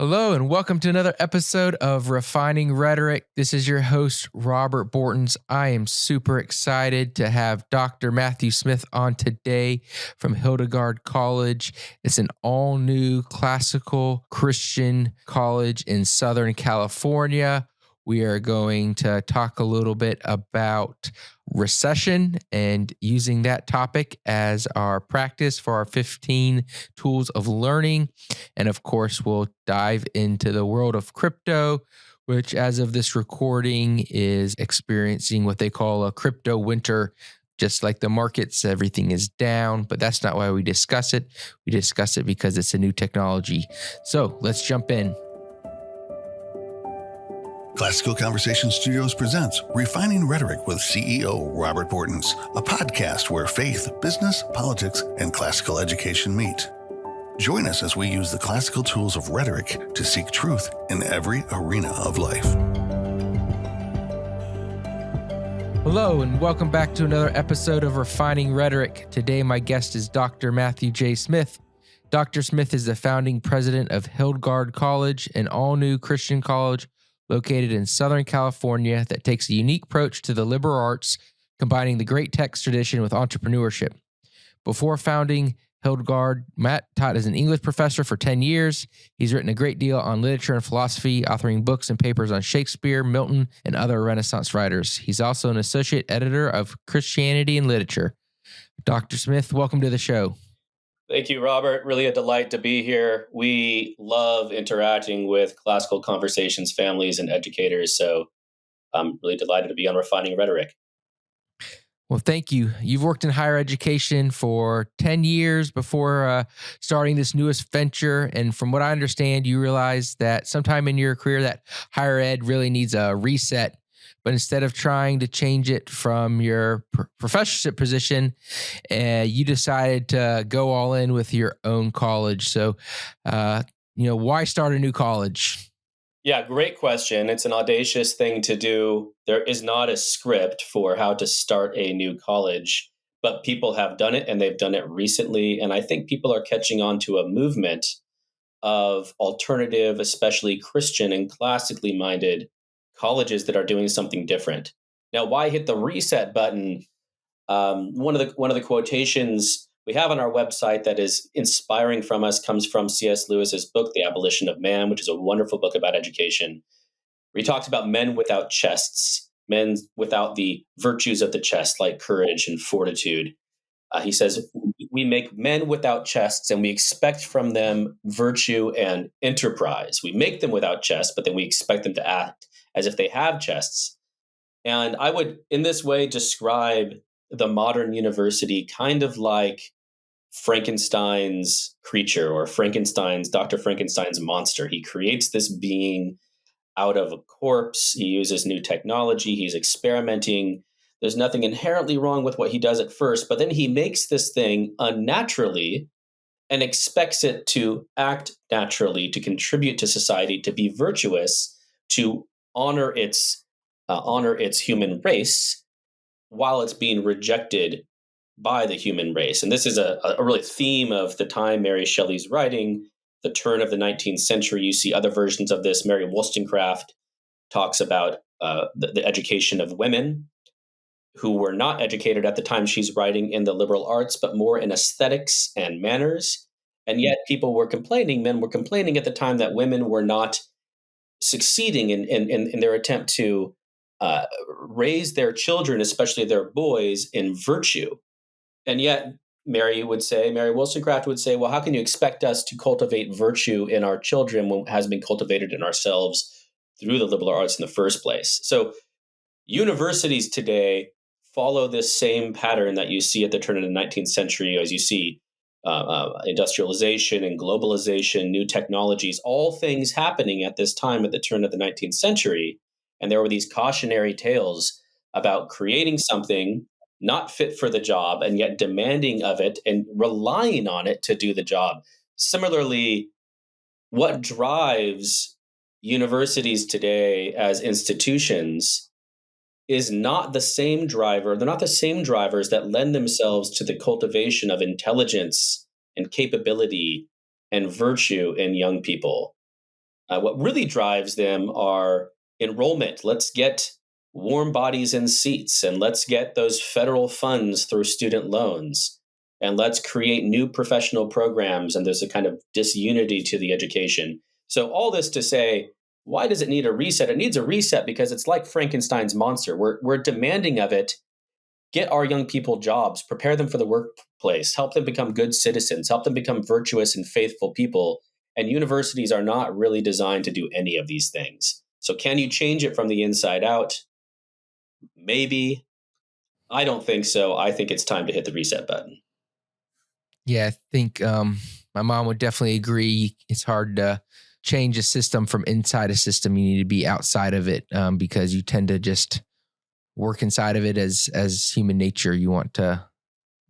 Hello, and welcome to another episode of Refining Rhetoric. This is your host, Robert Bortons. I am super excited to have Dr. Matthew Smith on today from Hildegard College. It's an all-new classical Christian college in Southern California. We are going to talk a little bit about recession and using that topic as our practice for our 15 tools of learning. And of course, we'll dive into the world of crypto, which as of this recording is experiencing what they call a crypto winter. Just like the markets, everything is down, but that's not why we discuss it. We discuss it because it's a new technology. So let's jump in. Classical Conversation Studios presents Refining Rhetoric with CEO Robert Bortons, a podcast where faith, business, politics, and classical education meet. Join us as we use the classical tools of rhetoric to seek truth in every arena of life. Hello, and welcome back to another episode of Refining Rhetoric. Today, my guest is Dr. Matthew J. Smith. Dr. Smith is the founding president of Hildegard College, an all-new Christian college located in Southern California that takes a unique approach to the liberal arts, combining the great text tradition with entrepreneurship. Before founding Hildegard, Matt taught as an English professor for 10 years. He's written a great deal on literature and philosophy, authoring books and papers on Shakespeare, Milton, and other Renaissance writers. He's also an associate editor of Christianity and Literature. Dr. Smith, welcome to the show. Thank you, Robert. Really a delight to be here. We love interacting with classical conversations, families, and educators. So I'm really delighted to be on Refining Rhetoric. Well, thank you. You've worked in higher education for 10 years before starting this newest venture. And from what I understand, you realized that sometime in your career that higher ed really needs a reset. But instead of trying to change it from your professorship position, you decided to go all in with your own college. So, why start a new college? Yeah, great question. It's an audacious thing to do. There is not a script for how to start a new college, but people have done it and they've done it recently. And I think people are catching on to a movement of alternative, especially Christian and classically minded colleges that are doing something different. Now, why hit the reset button? One of the quotations we have on our website that is inspiring from us comes from C.S. Lewis's book, The Abolition of Man, which is a wonderful book about education. Where he talks about men without chests, men without the virtues of the chest, like courage and fortitude. He says, we make men without chests and we expect from them virtue and enterprise. We make them without chests, but then we expect them to act as if they have chests. And I would, in this way, describe the modern university kind of like Frankenstein's creature or Dr. Frankenstein's monster. He creates this being out of a corpse. He uses new technology. He's experimenting. There's nothing inherently wrong with what he does at first, but then he makes this thing unnaturally and expects it to act naturally, to contribute to society, to be virtuous, to honor its human race while it's being rejected by the human race. And this is a really theme of the time Mary Shelley's writing, the turn of the 19th century. You see other versions of this. Mary Wollstonecraft talks about the education of women who were not educated at the time she's writing in the liberal arts, but more in aesthetics and manners. And yet men were complaining at the time that women were not succeeding in their attempt to raise their children, especially their boys, in virtue. And yet Mary Wollstonecraft would say, well, how can you expect us to cultivate virtue in our children when it has been cultivated in ourselves through the liberal arts in the first place? So universities today follow this same pattern that you see at the turn of the 19th century, as you see industrialization and globalization, new technologies, all things happening at this time at the turn of the 19th century. And there were these cautionary tales about creating something not fit for the job and yet demanding of it and relying on it to do the job. Similarly, what drives universities today as institutions is not the same driver. They're not the same drivers that lend themselves to the cultivation of intelligence and capability and virtue in young people. What really drives them are enrollment. Let's get warm bodies in seats, and let's get those federal funds through student loans, and let's create new professional programs. And there's a kind of disunity to the education. So all this to say, why does it need a reset? It needs a reset because it's like Frankenstein's monster. We're demanding of it. Get our young people jobs, prepare them for the workplace, help them become good citizens, help them become virtuous and faithful people. And universities are not really designed to do any of these things. So can you change it from the inside out? Maybe. I don't think so. I think it's time to hit the reset button. Yeah, I think my mom would definitely agree. It's hard to change a system from inside a system. You need to be outside of it because you tend to just work inside of it as human nature. You want to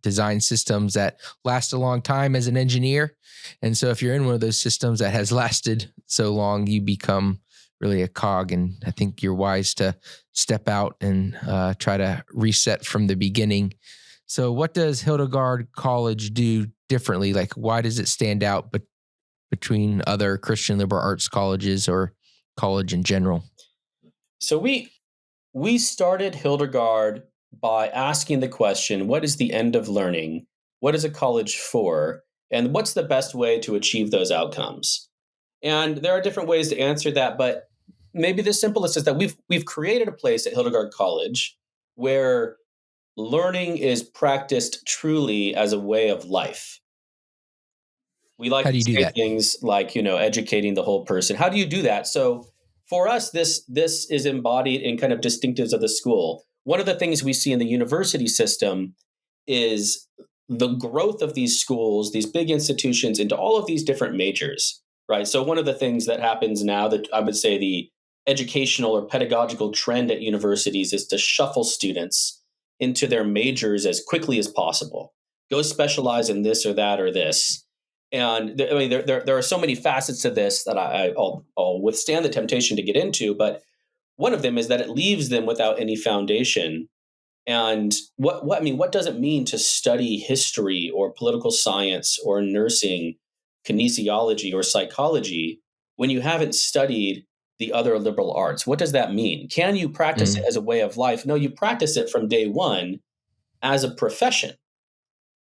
design systems that last a long time as an engineer. And so if you're in one of those systems that has lasted so long, you become really a cog. And I think you're wise to step out and try to reset from the beginning. So what does Hildegard College do differently? Like, why does it stand out between other Christian liberal arts colleges or college in general? So we started Hildegard by asking the question, what is the end of learning? What is a college for? And what's the best way to achieve those outcomes? And there are different ways to answer that, but maybe the simplest is that we've created a place at Hildegard College where learning is practiced truly as a way of life. We like How do to you do say that? things like, educating the whole person. How do you do that? So for us, this is embodied in kind of distinctives of the school. One of the things we see in the university system is the growth of these schools, these big institutions, into all of these different majors, right? So one of the things that happens now, that I would say the educational or pedagogical trend at universities, is to shuffle students into their majors as quickly as possible. Go specialize in this or that or this. And there are so many facets to this that I'll withstand the temptation to get into. But one of them is that it leaves them without any foundation. And what does it mean to study history or political science or nursing, kinesiology or psychology when you haven't studied the other liberal arts? What does that mean? Can you practice it as a way of life? No, you practice it from day one as a profession.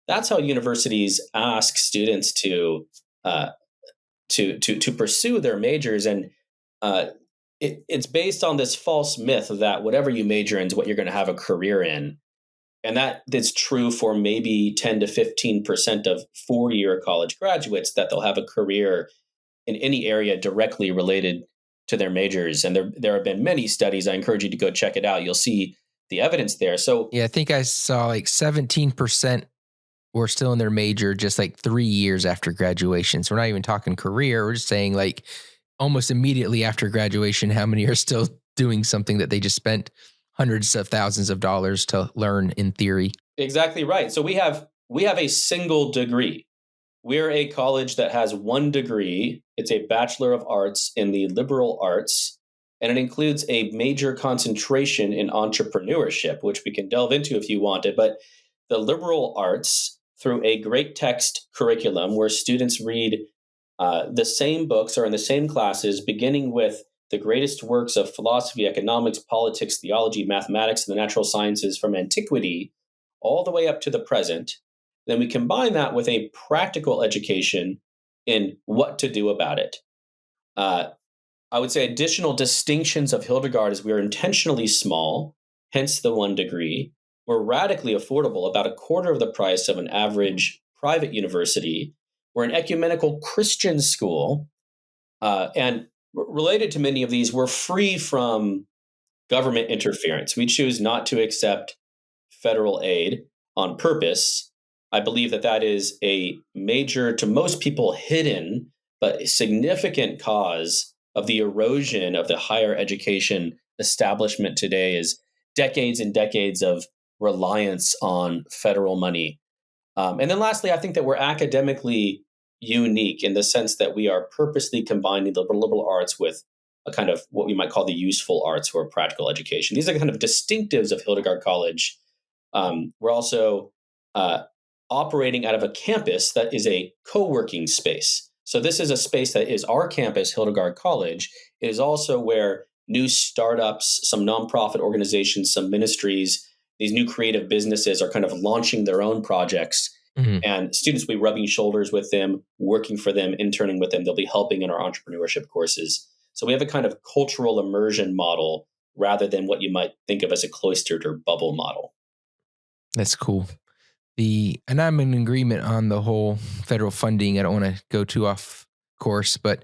That's how universities ask students to pursue their majors, and it's based on this false myth that whatever you major in is what you're going to have a career in, and that's true for maybe 10 to 15% of four-year college graduates, that they'll have a career in any area directly related to their majors. And there have been many studies. I encourage you to go check it out. You'll see the evidence there. So Yeah, I think I saw like 17% were still in their major just like 3 years after graduation. So we're not even talking career. We're just saying like almost immediately after graduation, how many are still doing something that they just spent hundreds of thousands of dollars to learn in theory? exactly right. So we have a single degree. We're a college that has one degree. It's a Bachelor of Arts in the liberal arts, and it includes a major concentration in entrepreneurship, which we can delve into if you wanted. But the liberal arts, through a great text curriculum where students read the same books or in the same classes, beginning with the greatest works of philosophy, economics, politics, theology, mathematics, and the natural sciences from antiquity all the way up to the present. Then we combine that with a practical education in what to do about it. I would say additional distinctions of Hildegard is we're intentionally small, hence the one degree. We're radically affordable, about a quarter of the price of an average private university. We're an ecumenical Christian school. And related to many of these, we're free from government interference. We choose not to accept federal aid on purpose. I believe that is a major, to most people, hidden but significant cause of the erosion of the higher education establishment today, is decades and decades of reliance on federal money. And then lastly, I think that we're academically unique in the sense that we are purposely combining the liberal arts with a kind of what we might call the useful arts or practical education. These are kind of distinctives of Hildegard College. We're also operating out of a campus that is a co-working space. So this is a space that is our campus, Hildegard College. It is also where new startups, some nonprofit organizations, some ministries, these new creative businesses are kind of launching their own projects. Mhm. And students will be rubbing shoulders with them, working for them, interning with them. They'll be helping in our entrepreneurship courses. So we have a kind of cultural immersion model rather than what you might think of as a cloistered or bubble model. That's cool. And I'm in agreement on the whole federal funding. I don't want to go too off course, but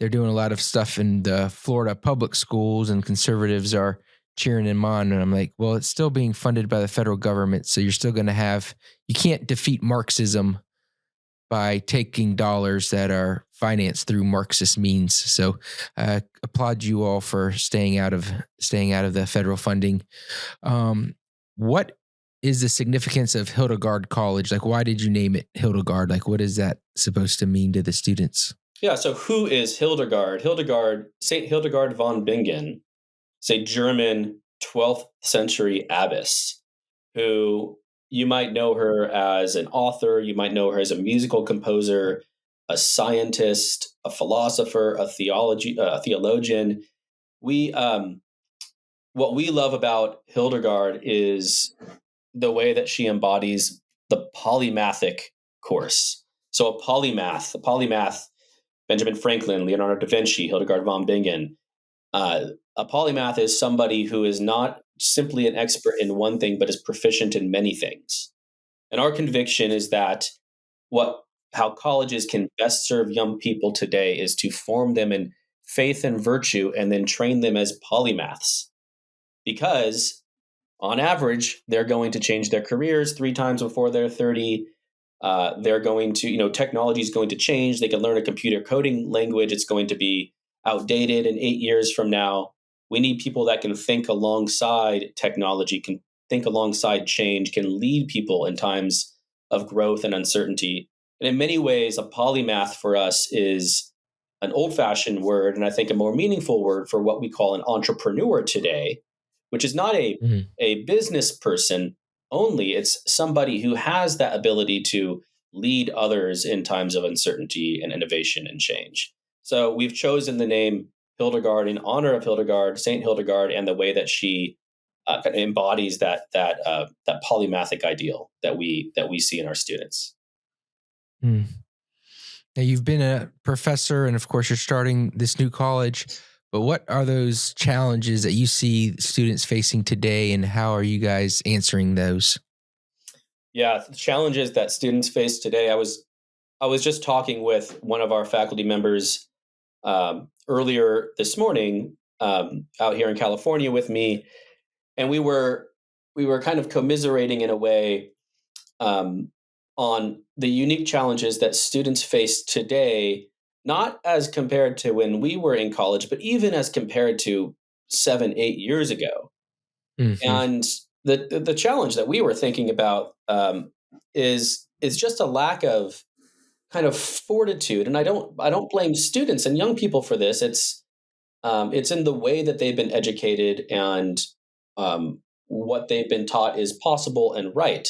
they're doing a lot of stuff in the Florida public schools, and conservatives are cheering them on. And I'm like, well, it's still being funded by the federal government. So you're still going to you can't defeat Marxism by taking dollars that are financed through Marxist means. So I applaud you all for staying out of the federal funding. What is the significance of Hildegard College? Like, why did you name it Hildegard? Like, what is that supposed to mean to the students? Yeah, so who is Hildegard? Saint Hildegard von Bingen, is a German 12th century abbess who you might know her as an author, you might know her as a musical composer, a scientist, a philosopher, a theologian. We What we love about Hildegard is the way that she embodies the polymathic course. So a polymath, Benjamin Franklin, Leonardo da Vinci, Hildegard von Bingen. A polymath is somebody who is not simply an expert in one thing, but is proficient in many things. And our conviction is that how colleges can best serve young people today is to form them in faith and virtue and then train them as polymaths. Because on average, they're going to change their careers 3 times before they're 30. They're going to, technology is going to change. They can learn a computer coding language. It's going to be outdated in 8 years from now. We need people that can think alongside technology, can think alongside change, can lead people in times of growth and uncertainty. And in many ways, a polymath for us is an old-fashioned word, and I think a more meaningful word for what we call an entrepreneur today, which is not a business person only. It's somebody who has that ability to lead others in times of uncertainty and innovation and change. So we've chosen the name Hildegard in honor of Hildegard, Saint Hildegard, and the way that she kind of embodies that polymathic ideal that we see in our students. Mm. Now, you've been a professor, and of course, you're starting this new college. But what are those challenges that you see students facing today, and how are you guys answering those? Yeah, the challenges that students face today. I was just talking with one of our faculty members earlier this morning out here in California with me, and we were kind of commiserating in a way on the unique challenges that students face today, not as compared to when we were in college, but even as compared to 7, 8 years ago. Mm-hmm. And the challenge that we were thinking about is just a lack of kind of fortitude. And I don't blame students and young people for this. It's in the way that they've been educated and what they've been taught is possible and right.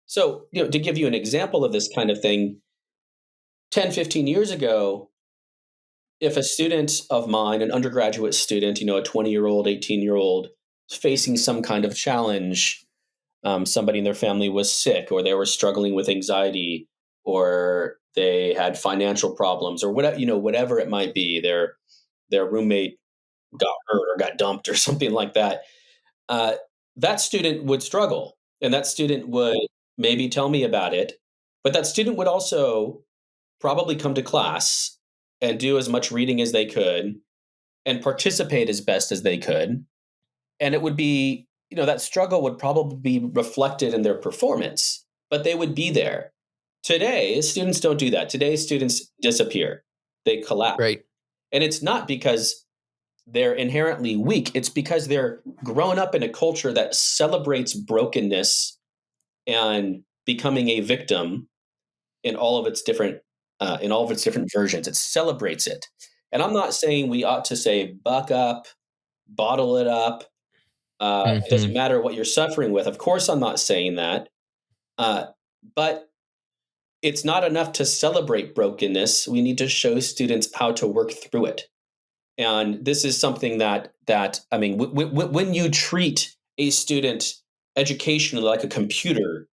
So, to give you an example of this kind of thing, 10, 15 years ago, if a student of mine, an undergraduate student, a 20-year-old, 18-year-old, facing some kind of challenge, somebody in their family was sick, or they were struggling with anxiety, or they had financial problems, or whatever it might be, their roommate got hurt or got dumped or something like that, that student would struggle, and that student would maybe tell me about it, but that student would also probably come to class and do as much reading as they could and participate as best as they could. And it would be, that struggle would probably be reflected in their performance, but they would be there. Today, students don't do that. Today, students disappear. They collapse. Right. And it's not because they're inherently weak. It's because they're grown up in a culture that celebrates brokenness and becoming a victim in all of its different versions. It celebrates it. And I'm not saying we ought to say buck up, bottle it up. It doesn't matter what you're suffering with. Of course, I'm not saying that. But it's not enough to celebrate brokenness. We need to show students how to work through it. And this is something that I mean, when you treat a student educationally like a computer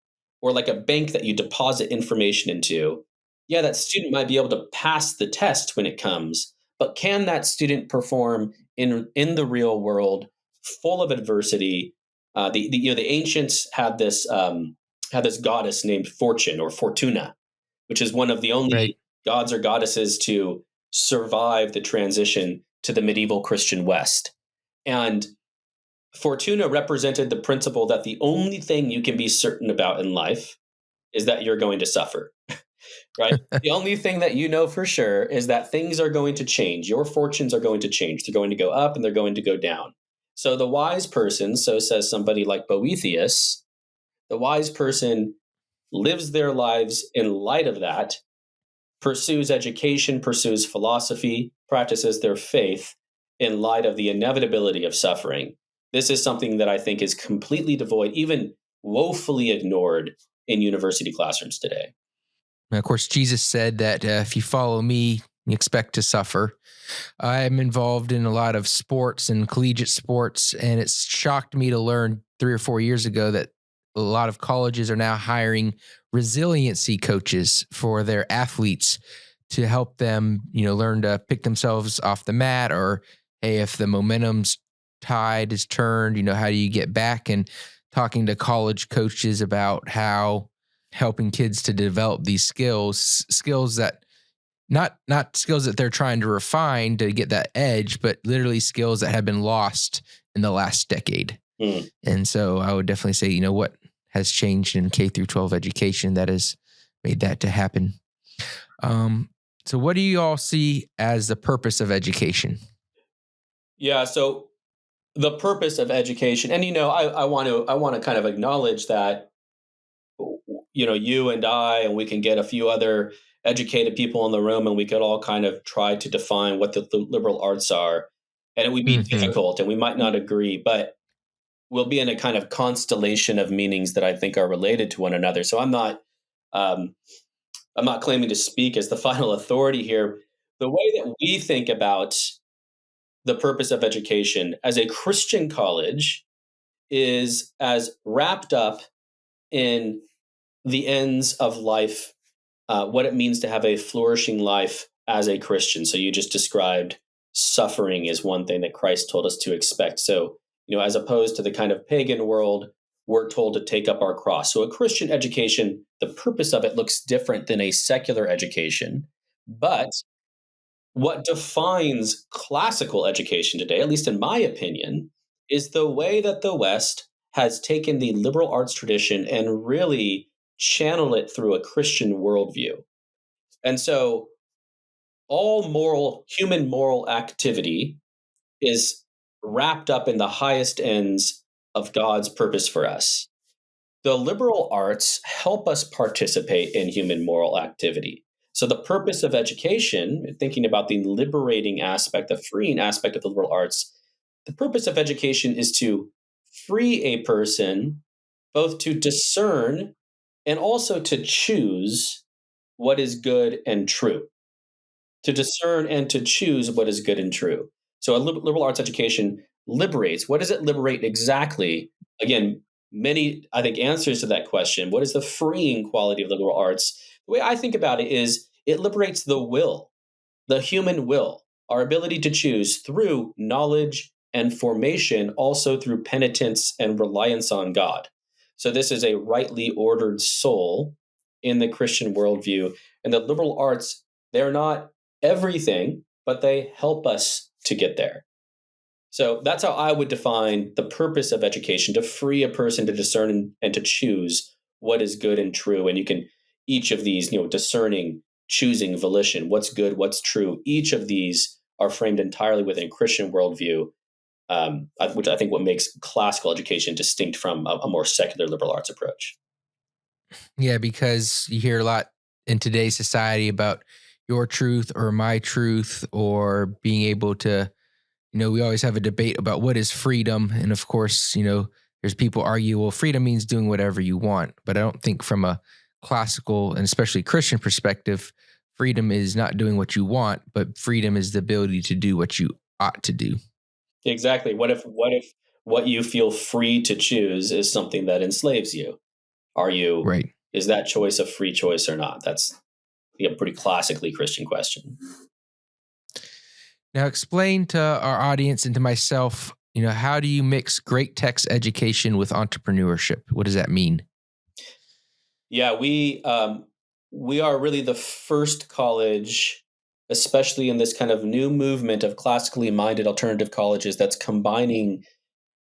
or like a bank that you deposit information into, yeah, that student might be able to pass the test when it comes, but can that student perform in the real world, full of adversity? The ancients had this goddess named Fortune or Fortuna, which is one of the Right. only gods or goddesses to survive the transition to the medieval Christian West. And Fortuna represented the principle that the only thing you can be certain about in life is that you're going to suffer, right? The only thing that you know for sure is that things are going to change. Your fortunes are going to change. They're going to go up and they're going to go down. So the wise person, so says somebody like Boethius, the wise person lives their lives in light of that, pursues education, pursues philosophy, practices their faith in light of the inevitability of suffering. This is something that I think is completely devoid, even woefully ignored in university classrooms today. And of course, Jesus said that if you follow me, you expect to suffer. I'm involved in a lot of sports and collegiate sports, and it's shocked me to learn 3 or 4 years ago that a lot of colleges are now hiring resiliency coaches for their athletes to help them, learn to pick themselves off the mat, or, hey, if the momentum's tide is turned, how do you get back? And talking to college coaches about how helping kids to develop these skills that not skills that they're trying to refine to get that edge, but literally skills that have been lost in the last decade. Mm. And so I would definitely say, what has changed in K through 12 education that has made that to happen. So what do you all see as the purpose of education? Yeah, so the purpose of education, and I want to kind of acknowledge that you and I, and we can get a few other educated people in the room, and we could all kind of try to define what the liberal arts are, and it would be difficult, and we might not agree, but we'll be in a kind of constellation of meanings that I think are related to one another. So I'm not claiming to speak as the final authority here. The way that we think about the purpose of education as a Christian college is as wrapped up in the ends of life, what it means to have a flourishing life as a Christian. So you just described suffering is one thing that Christ told us to expect. So, as opposed to the kind of pagan world, we're told to take up our cross. So a Christian education, the purpose of it looks different than a secular education. But what defines classical education today, at least in my opinion, is the way that the West has taken the liberal arts tradition and really channeled it through a Christian worldview. And so all human moral activity is wrapped up in the highest ends of God's purpose for us. The liberal arts help us participate in human moral activity. So the purpose of education, thinking about the liberating aspect, the freeing aspect of the liberal arts, the purpose of education is to free a person both to discern and also to choose what is good and true. To discern and to choose what is good and true. So a liberal arts education liberates. What does it liberate exactly? Again, many, I think, answers to that question. What is the freeing quality of liberal arts? The way I think about it is it liberates the will, the human will, our ability to choose through knowledge and formation, also through penitence and reliance on God. So this is a rightly ordered soul in the Christian worldview. And the liberal arts, they're not everything, but they help us to get there. So that's how I would define the purpose of education, to free a person to discern and to choose what is good and true. And you can, each of these, discerning, choosing, volition, what's good, what's true, each of these are framed entirely within Christian worldview, which I think what makes classical education distinct from a more secular liberal arts approach. Yeah, because you hear a lot in today's society about your truth or my truth, or being able to, we always have a debate about what is freedom. And of course, there's people argue, well, freedom means doing whatever you want. But I don't think from a classical and especially Christian perspective, freedom is not doing what you want, but freedom is the ability to do what you ought to do. Exactly. What if what you feel free to choose is something that enslaves you? Right. Is that choice a free choice or not? That's a pretty classically Christian question. Now explain to our audience and to myself, how do you mix great text education with entrepreneurship? What does that mean? Yeah, we are really the first college, especially in this kind of new movement of classically minded alternative colleges, that's combining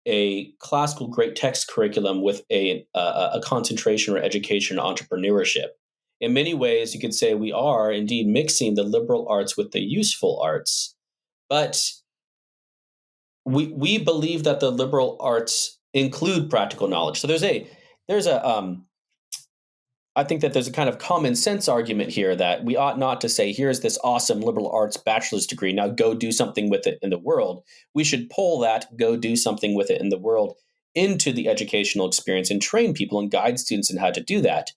a classical great text curriculum with a concentration or education in entrepreneurship. In many ways, you could say we are indeed mixing the liberal arts with the useful arts, but we believe that the liberal arts include practical knowledge. So there's a I think that there's a kind of common sense argument here that we ought not to say, here's this awesome liberal arts bachelor's degree, now go do something with it in the world. We should pull that, go do something with it in the world, into the educational experience and train people and guide students in how to do that.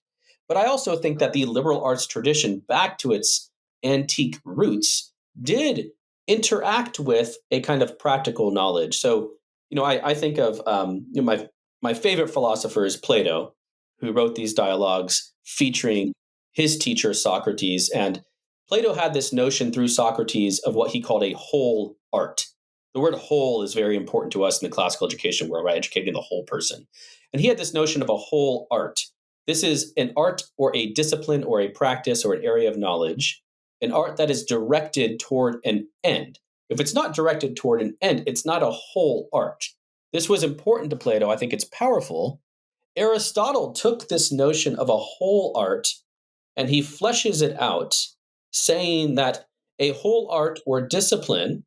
But I also think that the liberal arts tradition, back to its antique roots, did interact with a kind of practical knowledge. So, I think of my favorite philosopher is Plato, who wrote these dialogues featuring his teacher, Socrates. And Plato had this notion through Socrates of what he called a whole art. The word whole is very important to us in the classical education world, right? Educating the whole person. And he had this notion of a whole art. This is an art or a discipline or a practice or an area of knowledge, an art that is directed toward an end. If it's not directed toward an end, it's not a whole art. This was important to Plato. I think it's powerful. Aristotle took this notion of a whole art and he fleshes it out, saying that a whole art or discipline,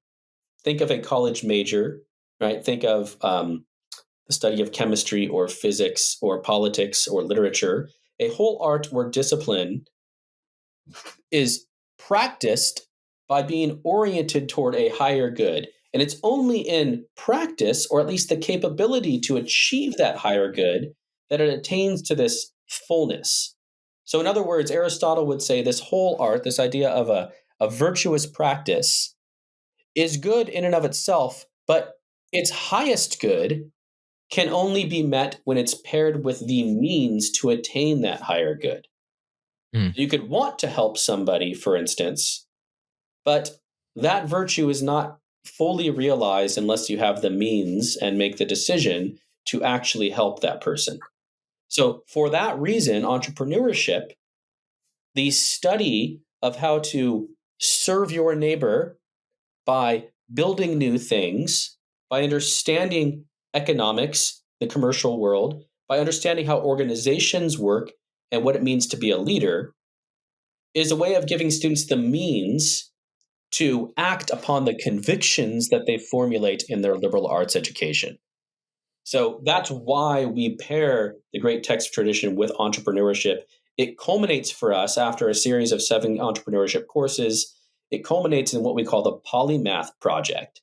think of a college major, right? Think of the study of chemistry or physics or politics or literature. A whole art or discipline is practiced by being oriented toward a higher good. And it's only in practice, or at least the capability to achieve that higher good, that it attains to this fullness. So in other words, Aristotle would say this whole art, this idea of a virtuous practice, is good in and of itself, but its highest good can only be met when it's paired with the means to attain that higher good. You could want to help somebody, for instance, but that virtue is not fully realized unless you have the means and make the decision to actually help that person. So for that reason, entrepreneurship, the study of how to serve your neighbor by building new things, by understanding economics, the commercial world, by understanding how organizations work and what it means to be a leader, is a way of giving students the means to act upon the convictions that they formulate in their liberal arts education. So that's why we pair the great text tradition with entrepreneurship. It culminates for us after a series of 7 entrepreneurship courses. It culminates in what we call the polymath project.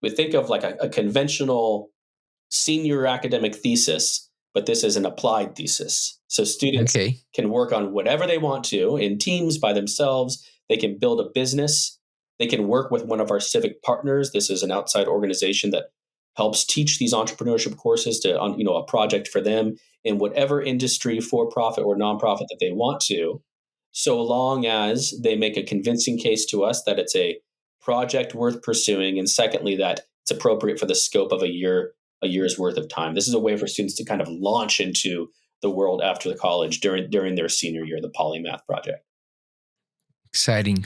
We think of like a conventional senior academic thesis, but this is an applied thesis. So students can work on whatever they want to in teams by themselves. They can build a business. They can work with one of our civic partners. This is an outside organization that helps teach these entrepreneurship courses to, a project for them in whatever industry, for-profit or nonprofit that they want to, so long as they make a convincing case to us that it's a project worth pursuing, and secondly, that it's appropriate for the scope of a year's worth of time. This is a way for students to kind of launch into the world after the college during their senior year, the polymath project. Exciting.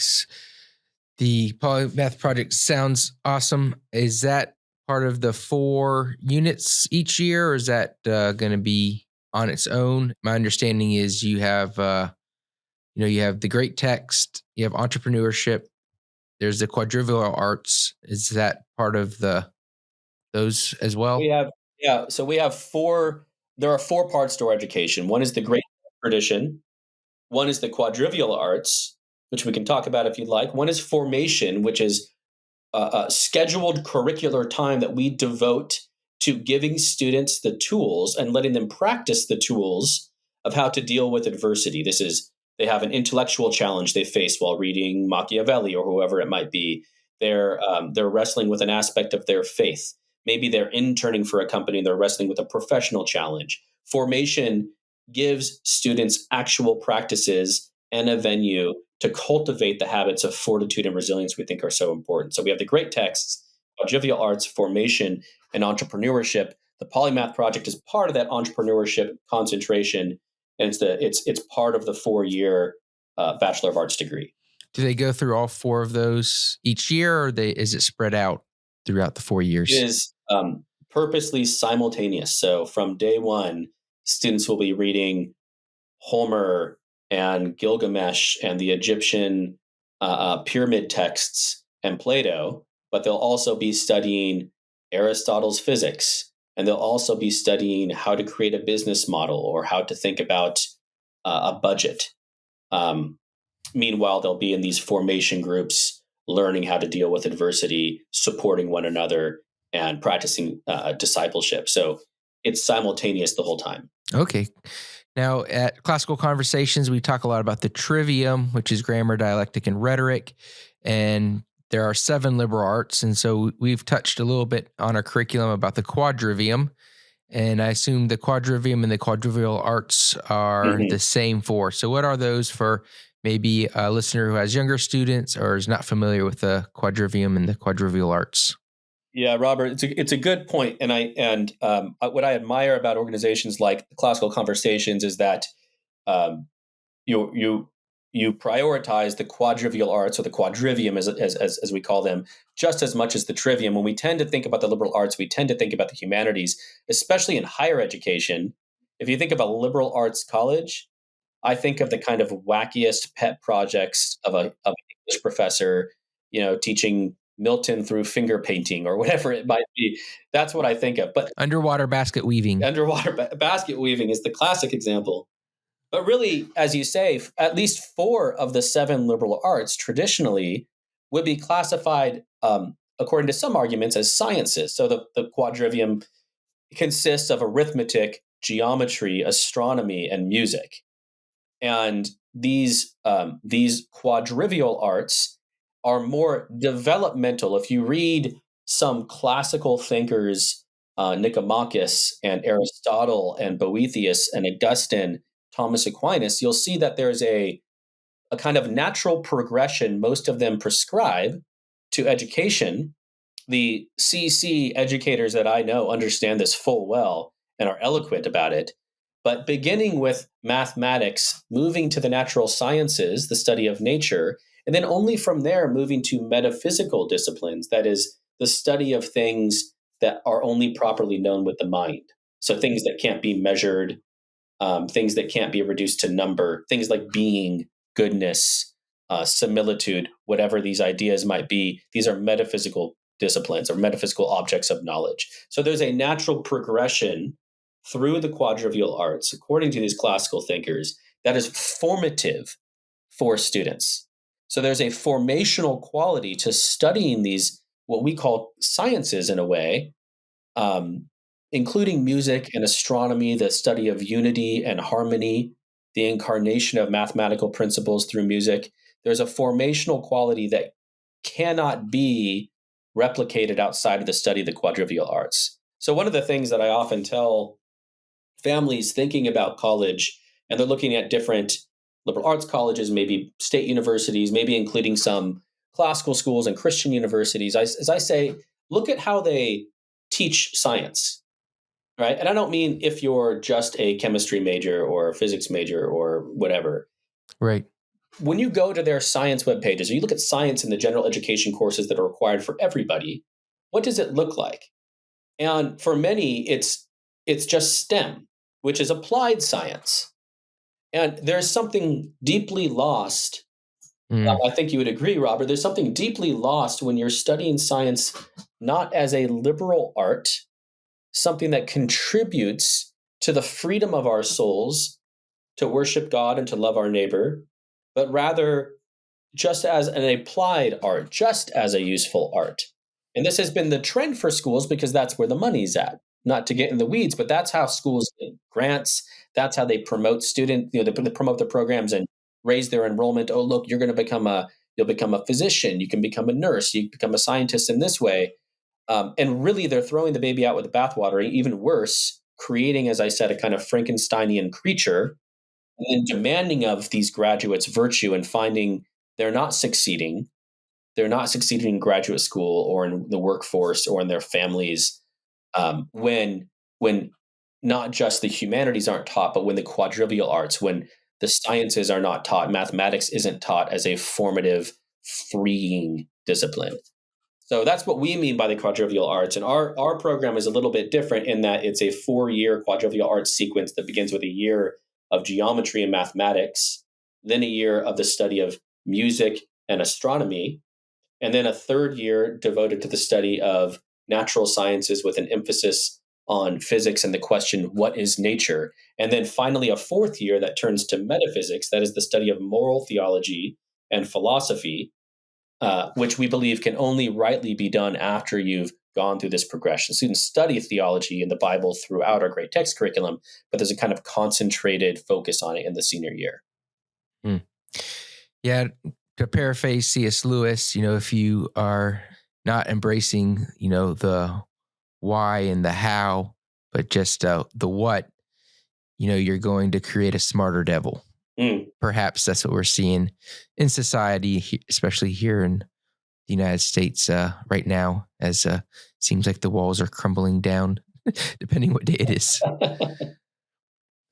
The polymath project sounds awesome. Is that part of the 4 units each year, or is that going to be on its own? My understanding is you have, you have the great text, you have entrepreneurship, there's the quadrivial arts. Is that part of those as well? So we have 4. There are 4 parts to our education. One is the great tradition. One is the quadrivial arts, which we can talk about if you'd like. One is formation, which is a scheduled curricular time that we devote to giving students the tools and letting them practice the tools of how to deal with adversity. They have an intellectual challenge they face while reading Machiavelli or whoever it might be. They're wrestling with an aspect of their faith. Maybe they're interning for a company and they're wrestling with a professional challenge. Formation gives students actual practices and a venue to cultivate the habits of fortitude and resilience we think are so important. So we have the great texts about trivial arts, formation, and entrepreneurship. The Polymath Project is part of that entrepreneurship concentration, and it's part of the 4-year Bachelor of Arts degree. Do they go through all 4 of those each year, or is it spread out throughout the 4 years? It is purposely simultaneous. So from day one, students will be reading Homer and Gilgamesh and the Egyptian pyramid texts and Plato, but they'll also be studying Aristotle's physics, and they'll also be studying how to create a business model or how to think about a budget. Meanwhile, they'll be in these formation groups, learning how to deal with adversity, supporting one another, and practicing discipleship. So it's simultaneous the whole time. Okay. Now, at Classical Conversations, we talk a lot about the trivium, which is grammar, dialectic, and rhetoric. And there are 7 liberal arts. And so we've touched a little bit on our curriculum about the quadrivium. And I assume the quadrivium and the quadrivial arts are the same for. So what are those for maybe a listener who has younger students or is not familiar with the quadrivium and the quadrivial arts? Yeah, Robert, it's a good point. And what I admire about organizations like Classical Conversations is that you prioritize the quadrivial arts, or the quadrivium as we call them, just as much as the trivium. When we tend to think about the liberal arts, we tend to think about the humanities, especially in higher education. If you think of a liberal arts college, I think of the kind of wackiest pet projects of an English professor, teaching Milton through finger painting or whatever it might be. That's what I think of. But underwater basket weaving. Basket weaving is the classic example. But really, as you say, at least 4 of the 7 liberal arts traditionally would be classified, according to some arguments, as sciences. So the quadrivium consists of arithmetic, geometry, astronomy, and music. And these quadrivial arts are more developmental. If you read some classical thinkers, Nicomachus and Aristotle and Boethius and Augustine, Thomas Aquinas, you'll see that there's a kind of natural progression most of them prescribe to education. The CC educators that I know understand this full well and are eloquent about it. But beginning with mathematics, moving to the natural sciences, the study of nature, and then only from there moving to metaphysical disciplines, that is, the study of things that are only properly known with the mind. So things that can't be measured, things that can't be reduced to number, things like being, goodness, similitude, whatever these ideas might be. These are metaphysical disciplines or metaphysical objects of knowledge. So there's a natural progression through the quadrivial arts, according to these classical thinkers, that is formative for students. So there's a formational quality to studying these, what we call sciences in a way, including music and astronomy, the study of unity and harmony, the incarnation of mathematical principles through music. There's a formational quality that cannot be replicated outside of the study of the quadrivial arts. So one of the things that I often tell families thinking about college, and they're looking at different liberal arts colleges, maybe state universities, maybe including some classical schools and Christian universities, as I say, look at how they teach science, right? And I don't mean if you're just a chemistry major or a physics major or whatever. Right. When you go to their science web pages, or you look at science in the general education courses that are required for everybody, what does it look like? And for many, it's just STEM, which is applied science. And there's something deeply lost. I think you would agree, Robert. There's something deeply lost when you're studying science not as a liberal art, something that contributes to the freedom of our souls to worship God and to love our neighbor, but rather just as an applied art, just as a useful art. And this has been the trend for schools because that's where the money's at. not to get in the weeds, but that's how schools get grants. That's how they promote they promote their programs and raise their enrollment. Oh, look, you'll become a physician. You can become a nurse. You become a scientist in this way. And really, they're throwing the baby out with the bathwater. Even worse, creating, as I said, a kind of Frankensteinian creature, and then demanding of these graduates virtue and finding they're not succeeding. They're not succeeding in graduate school or in the workforce or in their families, when not just the humanities aren't taught, but when the quadrivial arts, when the sciences are not taught, mathematics isn't taught as a formative, freeing discipline. So that's what we mean by the quadrivial arts. And our program is a little bit different in that it's a 4-year quadrivial arts sequence that begins with a year of geometry and mathematics, then a year of the study of music and astronomy, and then a 3rd year devoted to the study of natural sciences with an emphasis on physics and the question, what is nature? And then finally, a 4th year that turns to metaphysics, that is the study of moral theology and philosophy, which we believe can only rightly be done after you've gone through this progression. Students study theology and the Bible throughout our great text curriculum, but there's a kind of concentrated focus on it in the senior year. Yeah, to paraphrase C.S. Lewis, if you are not embracing, the why and the how, but just the what, you're going to create a smarter devil. Perhaps that's what we're seeing in society, especially here in the United States right now, as seems like the walls are crumbling down, depending what day it is.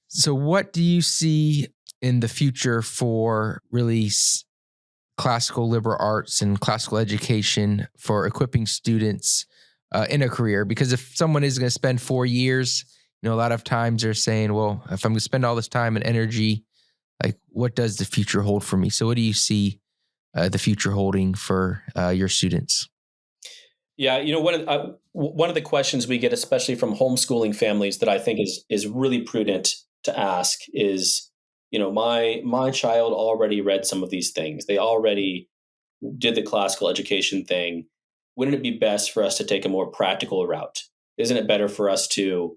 So what do you see in the future for really classical liberal arts and classical education for equipping students in a career? Because if someone is going to spend 4 years, a lot of times they're saying, well, if I'm going to spend all this time and energy, like, what does the future hold for me? So what do you see the future holding for your students? Yeah, one of the questions we get, especially from homeschooling families, that I think is really prudent to ask is, my child already read some of these things. They already did the classical education thing. Wouldn't it be best for us to take a more practical route? Isn't it better for us to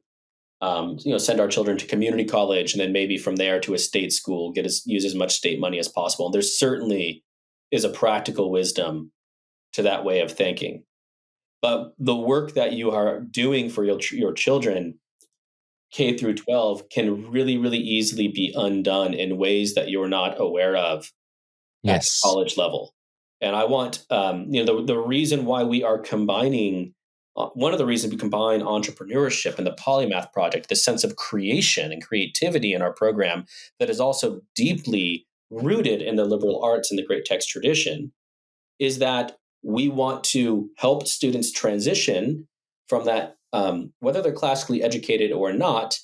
send our children to community college and then maybe from there to a state school, use as much state money as possible? And there certainly is a practical wisdom to that way of thinking. But the work that you are doing for your children, K through 12, can really, really easily be undone in ways that you're not aware of at the college level. And I want, the reason why we are combining, one of the reasons we combine entrepreneurship and the polymath project, the sense of creation and creativity in our program that is also deeply rooted in the liberal arts and the great text tradition, is that we want to help students transition from that, whether they're classically educated or not,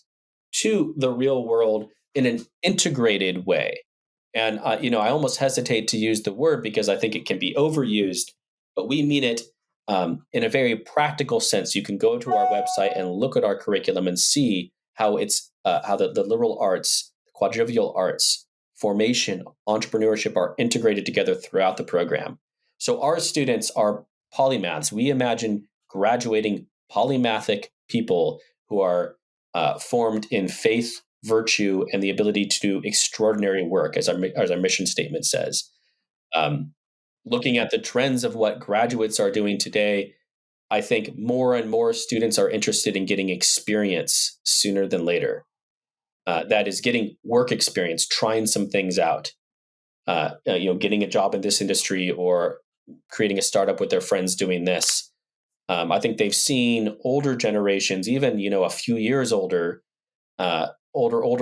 to the real world in an integrated way. And, I almost hesitate to use the word because I think it can be overused, but we mean it in a very practical sense. You can go to our website and look at our curriculum and see how how the liberal arts, the quadrivial arts, formation, entrepreneurship are integrated together throughout the program. So our students are polymaths. We imagine graduating polymathic people who are formed in faith, virtue, and the ability to do extraordinary work, as our mission statement says. Looking at the trends of what graduates are doing today, I think more and more students are interested in getting experience sooner than later. That is, getting work experience, trying some things out, getting a job in this industry or creating a startup with their friends doing this. I think they've seen older generations, even, a few years older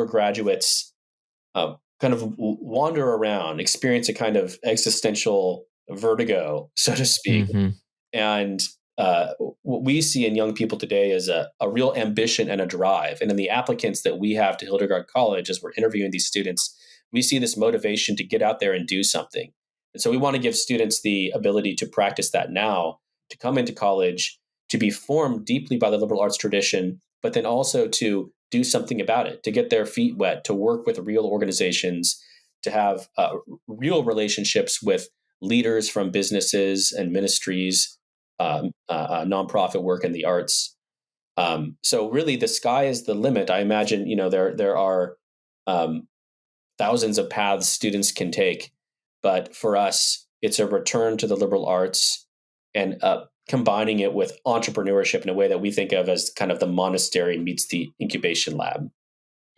graduates kind of wander around, experience a kind of existential vertigo, so to speak. Mm-hmm. And what we see in young people today is a real ambition and a drive. And in the applicants that we have to Hildegard College, as we're interviewing these students, we see this motivation to get out there and do something. And so we want to give students the ability to practice that now, to come into college, to be formed deeply by the liberal arts tradition, but then also to do something about it, to get their feet wet, to work with real organizations, to have real relationships with leaders from businesses and ministries, nonprofit work in the arts. So really, the sky is the limit. I imagine, there are thousands of paths students can take, but for us, it's a return to the liberal arts and combining it with entrepreneurship in a way that we think of as kind of the monastery meets the incubation lab.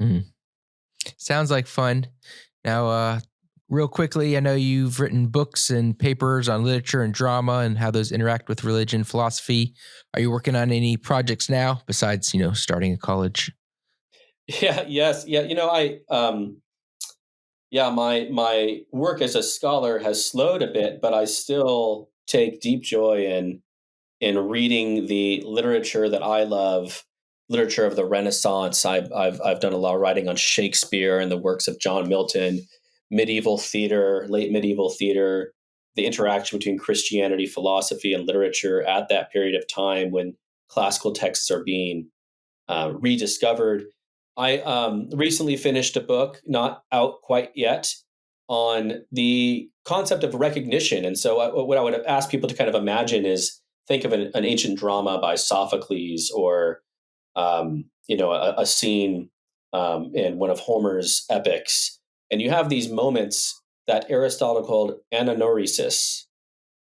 Mm. Sounds like fun. Now, real quickly, I know you've written books and papers on literature and drama and how those interact with religion, philosophy. Are you working on any projects now besides, starting a college? Yeah, yes. Yeah, my work as a scholar has slowed a bit, but I still take deep joy in reading the literature that I love, literature of the Renaissance. I've done a lot of writing on Shakespeare and the works of John Milton, medieval theater, late medieval theater, the interaction between Christianity, philosophy, and literature at that period of time when classical texts are being rediscovered. I recently finished a book, not out quite yet, on the concept of recognition. And so, what I would ask people to kind of imagine is think of an ancient drama by Sophocles or a scene in one of Homer's epics, and you have these moments that Aristotle called ananoresis.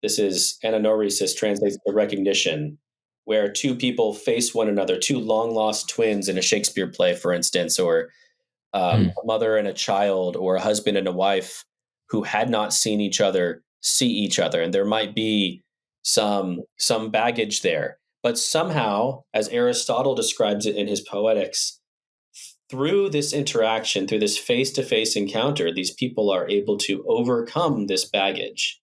This is ananoresis translates to recognition, where two people face one another, two long lost twins in a Shakespeare play, for instance, or a mother and a child, or a husband and a wife who had not seen each other see each other, and there might be some baggage there, but somehow, as Aristotle describes it in his Poetics, through this interaction, through this face to face encounter, these people are able to overcome this baggage.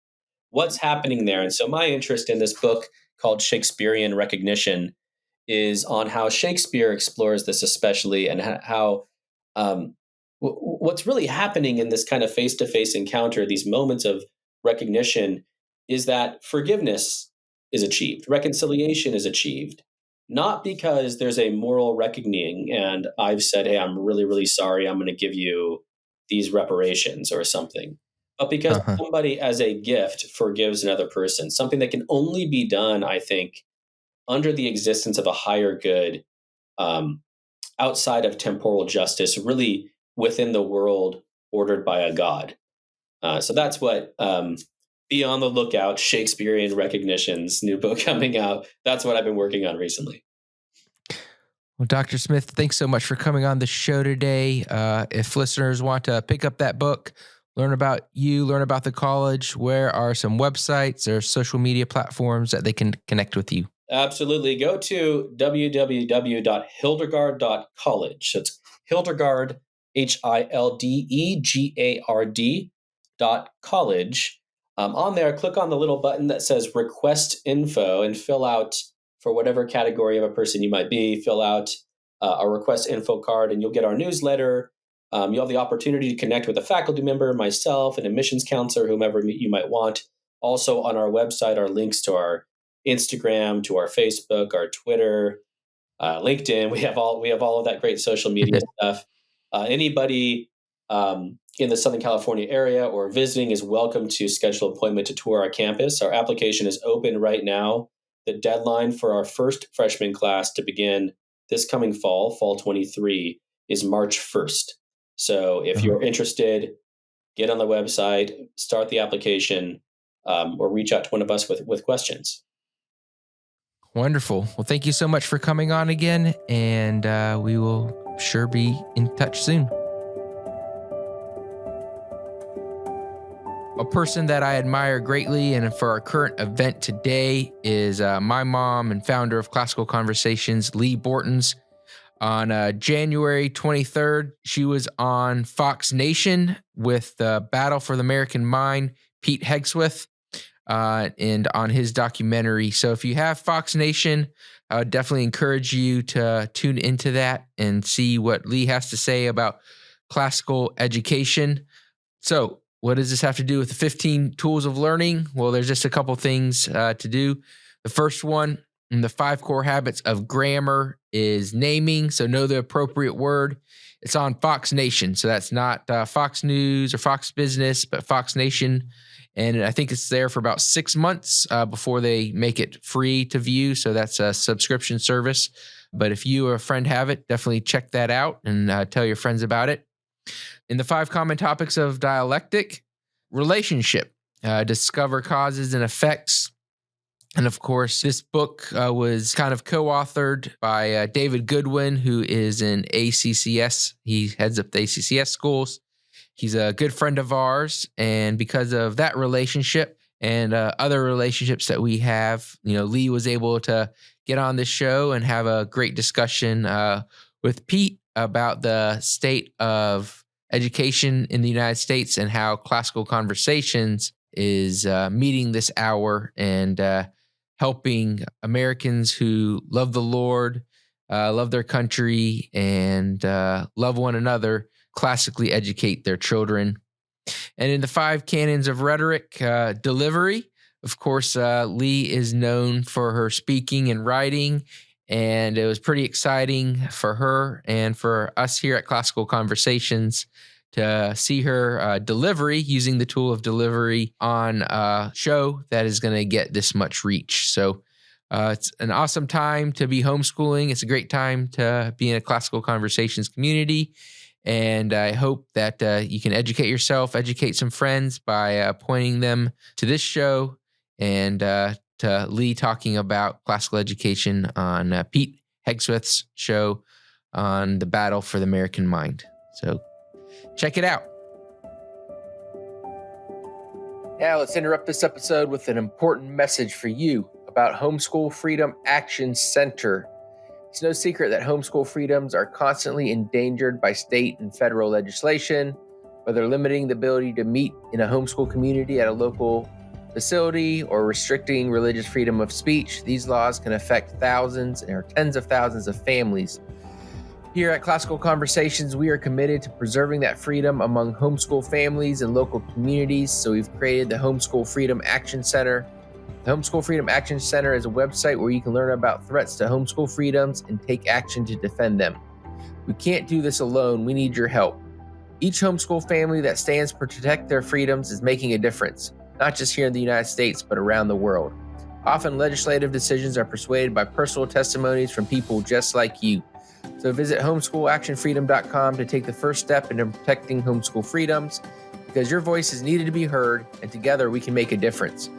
What's happening there? And so, my interest in this book called Shakespearean Recognition is on how Shakespeare explores this, especially, and how what's really happening in this kind of face to face encounter, these moments of recognition, is that forgiveness is achieved, reconciliation is achieved, not because there's a moral reckoning and I've said, hey, I'm really, really sorry, I'm going to give you these reparations or something, but because somebody as a gift forgives another person, something that can only be done, I think, under the existence of a higher good, outside of temporal justice, really within the world ordered by a God. So that's what Be on the Lookout, Shakespearean Recognition's new book coming out. That's what I've been working on recently. Well, Dr. Smith, thanks so much for coming on the show today. If listeners want to pick up that book, learn about you, learn about the college, where are some websites or social media platforms that they can connect with you? Absolutely. Go to www.hildegard.college. So it's Hildegard, HILDEGARD.college. On there, click on the little button that says request info and fill out, for whatever category of a person you might be, fill out a request info card and you'll get our newsletter. You'll have the opportunity to connect with a faculty member, myself, an admissions counselor, whomever you might want. Also on our website are links to our Instagram, to our Facebook, our Twitter, LinkedIn. We have all of that great social media stuff. Anybody in the Southern California area or visiting is welcome to schedule an appointment to tour our campus. Our application is open right now. The deadline for our first freshman class to begin this coming fall 23, is March 1st. So if you're interested, get on the website, start the application, or reach out to one of us with questions. Wonderful. Well, thank you so much for coming on again, and we will sure be in touch soon. A person that I admire greatly and for our current event today is my mom and founder of Classical Conversations, Lee Bortons. On January 23rd, she was on Fox Nation with the Battle for the American Mind, Pete Hegseth, and on his documentary. So if you have Fox Nation, I would definitely encourage you to tune into that and see what Lee has to say about classical education. So what does this have to do with the 15 tools of learning? Well, there's just a couple things to do. The first one, in the 5 core habits of grammar, is naming. So know the appropriate word. It's on Fox Nation. So that's not Fox News or Fox Business, but Fox Nation. And I think it's there for about 6 months before they make it free to view. So that's a subscription service. But if you or a friend have it, definitely check that out and tell your friends about it. In the 5 common topics of dialectic, relationship, discover causes and effects. And of course, this book was kind of co-authored by David Goodwin, who is in ACCS. He heads up the ACCS schools. He's a good friend of ours. And because of that relationship and other relationships that we have, Lee was able to get on this show and have a great discussion with Pete about the state of education in the United States and how Classical Conversations is meeting this hour and helping Americans who love the Lord, love their country, and love one another classically educate their children. And in the 5 canons of rhetoric, delivery, of course, Lee is known for her speaking and writing, and it was pretty exciting for her and for us here at Classical Conversations to see her delivery using the tool of delivery on a show that is going to get this much reach. So it's an awesome time to be homeschooling. It's a great time to be in a Classical Conversations community. And I hope that you can educate yourself, educate some friends by pointing them to this show and to Lee talking about classical education on Pete Hegswith's show on the battle for the American mind. So check it out. Now let's interrupt this episode with an important message for you about Homeschool Freedom Action Center. It's no secret that homeschool freedoms are constantly endangered by state and federal legislation, whether limiting the ability to meet in a homeschool community at a local facility or restricting religious freedom of speech. These laws can affect thousands or tens of thousands of families. Here at Classical Conversations, we are committed to preserving that freedom among homeschool families and local communities, so we've created the Homeschool Freedom Action Center. The Homeschool Freedom Action Center is a website where you can learn about threats to homeschool freedoms and take action to defend them. We can't do this alone. We need your help. Each homeschool family that stands to protect their freedoms is making a difference, not just here in the United States, but around the world. Often legislative decisions are persuaded by personal testimonies from people just like you. So visit homeschoolactionfreedom.com to take the first step into protecting homeschool freedoms, because your voice is needed to be heard, and together we can make a difference.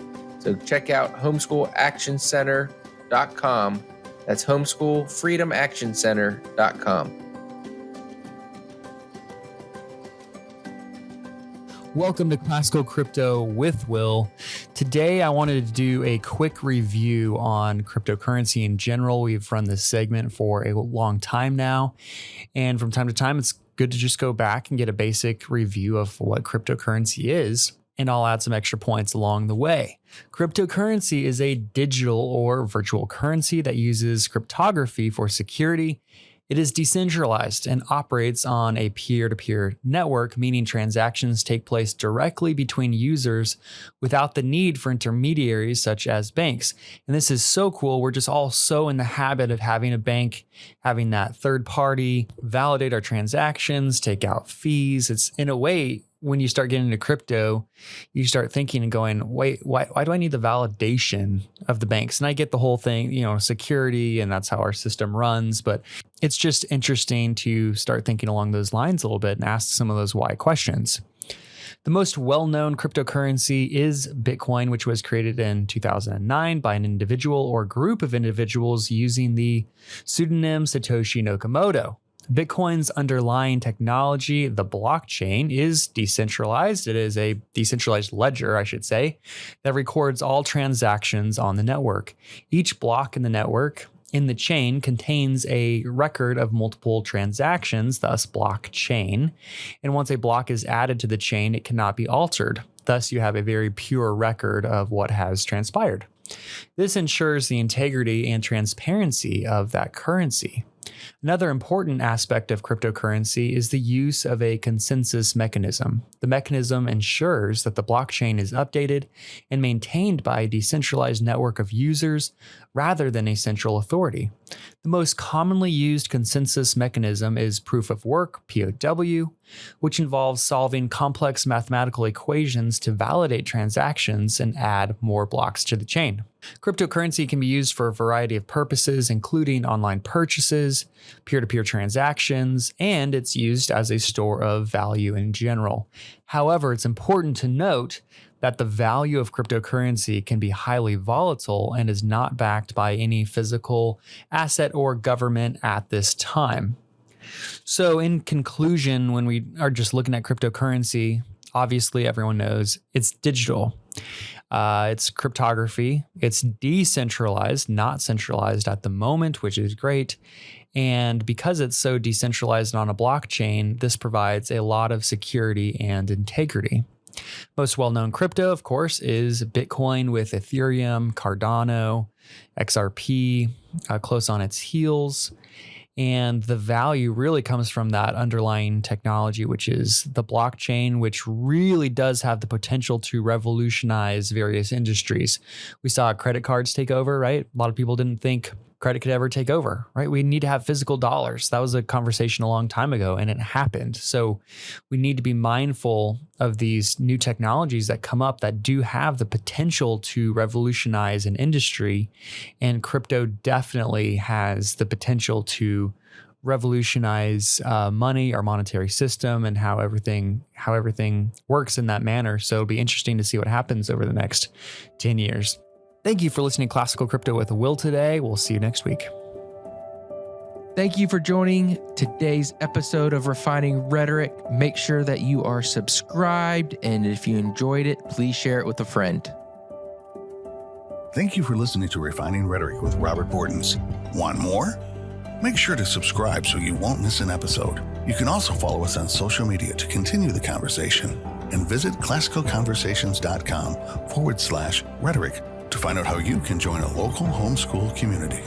So check out homeschoolactioncenter.com. That's homeschoolfreedomactioncenter.com. Welcome to Classical Crypto with Will. Today, I wanted to do a quick review on cryptocurrency in general. We've run this segment for a long time now, and from time to time, it's good to just go back and get a basic review of what cryptocurrency is, and I'll add some extra points along the way. Cryptocurrency is a digital or virtual currency that uses cryptography for security. It is decentralized and operates on a peer-to-peer network, meaning transactions take place directly between users without the need for intermediaries such as banks. And this is so cool. We're just all so in the habit of having a bank, having that third party validate our transactions, take out fees. It's in a way, when you start getting into crypto, you start thinking and going, wait, why do I need the validation of the banks? And I get the whole thing, security, and that's how our system runs. But it's just interesting to start thinking along those lines a little bit and ask some of those why questions. The most well-known cryptocurrency is Bitcoin, which was created in 2009 by an individual or group of individuals using the pseudonym Satoshi Nakamoto. Bitcoin's underlying technology, the blockchain, is decentralized. It is a decentralized ledger, I should say, that records all transactions on the network. Each block in the network in the chain contains a record of multiple transactions, thus blockchain. And once a block is added to the chain, it cannot be altered. Thus, you have a very pure record of what has transpired. This ensures the integrity and transparency of that currency. Another important aspect of cryptocurrency is the use of a consensus mechanism. The mechanism ensures that the blockchain is updated and maintained by a decentralized network of users rather than a central authority. The most commonly used consensus mechanism is proof of work, POW, which involves solving complex mathematical equations to validate transactions and add more blocks to the chain. Cryptocurrency can be used for a variety of purposes, including online purchases, peer-to-peer transactions, and it's used as a store of value in general. However, it's important to note that the value of cryptocurrency can be highly volatile and is not backed by any physical asset or government at this time. So in conclusion, when we are just looking at cryptocurrency, obviously everyone knows it's digital. It's cryptography. It's decentralized, not centralized at the moment, which is great. And because it's so decentralized on a blockchain, this provides a lot of security and integrity. Most well-known crypto, of course, is Bitcoin with Ethereum, Cardano, XRP, close on its heels. And the value really comes from that underlying technology, which is the blockchain, which really does have the potential to revolutionize various industries. We saw credit cards take over, right? A lot of people didn't think credit could ever take over, right? We need to have physical dollars. That was a conversation a long time ago, and it happened. So we need to be mindful of these new technologies that come up that do have the potential to revolutionize an industry. And crypto definitely has the potential to revolutionize money, our monetary system, and how everything works in that manner. So it'll be interesting to see what happens over the next 10 years. Thank you for listening to Classical Crypto with Will today. We'll see you next week. Thank you for joining today's episode of Refining Rhetoric. Make sure that you are subscribed, and if you enjoyed it, please share it with a friend. Thank you for listening to Refining Rhetoric with Robert Bortons. Want more? Make sure to subscribe so you won't miss an episode. You can also follow us on social media to continue the conversation, and visit classicalconversations.com/rhetoric to find out how you can join a local homeschool community.